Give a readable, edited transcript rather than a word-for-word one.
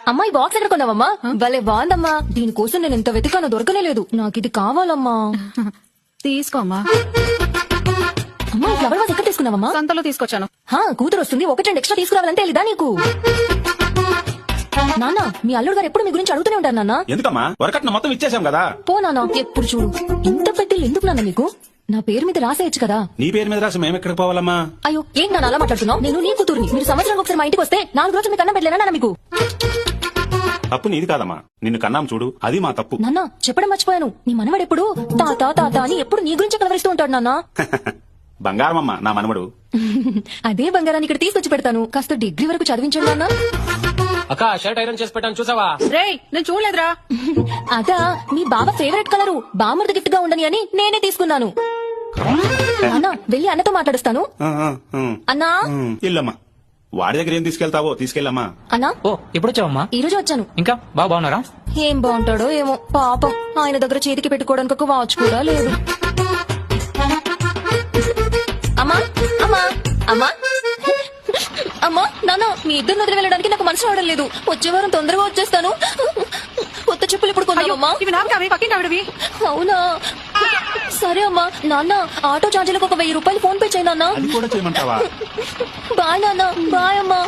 అమ్మా ఈ బాక్స్ ఎక్కడ కొన్నావమ్మా? భలే బాగుందమ్మా. దీనికోసం నేను ఎంత వెతికానో దొరకనే లేదు. నాకు ఇది కావాలమ్మా. తీసుకోమ్మా. అమ్మా ఈ ఫ్లవర్ వాజ్ ఎక్కడ తీసుకున్నావమ్మా? సంతలో తీసుకొచ్చాను. కూతురు వస్తుంది, ఒకటి రెండు ఎక్స్ట్రా తీసుకురావాలంటే తెలీదా నీకు? నాన్న మీ అల్లుడు గారు ఎప్పుడు మీ గురించి అడుగుతూనే ఉంటారు నాన్న. ఎందుకమ్మా వరకట్న మొత్తం ఇచ్చేసాం కదా. పో నాన్న, ఎప్పుడు చూడు ఇంత పెద్దలు ఎందుకు నాన్న మీకు? నా పేరు మీద రాసేయచ్చు కదా. నీ పేరు మీద రాసి మేము ఎక్కడికి పోవాలమ్మా? అయ్యో ఏంటి నాన్న అలా మాట్లాడుతున్నావు? నేను నీ కూతురుని. మీరు సంవత్సరానికి ఒకసారి మా ఇంటికి వస్తే 4 రోజులు మీకు అన్నం పెట్టలేనా నాన్న మీకు? తప్పు నీది కాదమ్మా, నిన్ను కన్నాం చూడు, అది మా తప్పు. నాన్న చెప్పడం మర్చిపోయాను. నీ మనవడు ఎప్పుడు తాత తాత అని ఎప్పుడు నీ గురించి కలవరిస్తూ ఉంటాడు నాన్న. బంగారమమ్మా నా మనవడు. అదే బంగారాన్ని ఇక్కడ తీసుకొచ్చి పెడతాను. కాస్త డిగ్రీ వరకు చదివించండి నాన్న. అక్క షర్ట్ ఐరన్ చేసి పెట్టాను చూసావా? రేయ్ నేను చూడలేదురా. అదా మీ బావ ఫేవరెట్ కలరు, బామర్ది గిఫ్ట్ గా ఉండని అని నేనే తీసుకున్నాను. నాన్న వెళ్ళి అన్నతో మాట్లాడుస్తాను. అన్నా ఇల్లమ్మా, వాడి దగ్గర ఏం తీసుకెళ్తావో తీసుకెళ్ళమ్మా. అన్నా ఓ ఇప్పుడు వచ్చావమ్మా? ఈ రోజు వచ్చాను. ఇంకా బాగున్నారా? ఏం బాగుంటాడో ఏమో పాపం, ఆయన దగ్గర చేతికి పెట్టుకోవడానికి ఒక వాచ్ కూడా లేదు. అమ్మా అమ్మా అమ్మా అమ్మా నాన్న మీ ఇద్దరు వదిలి వెళ్ళడానికి నాకు మనసు రావడం లేదు. వచ్చే వారం తొందరగా వచ్చేస్తాను. కొత్త చెప్పులు ఇప్పుడు కొన్నావమ్మా? ఇవి నాకు కావి, పక్కింటి ఆవిడవి. అవునా సరే అమ్మా. నాన్న ఆటో ఛార్జీలకు ఒక 1000 రూపాయలు ఫోన్ పే చేయి నాన్న. అది కూడా చేయమంటావా? బాయ్ నాన్న. బాయ్ అమ్మా.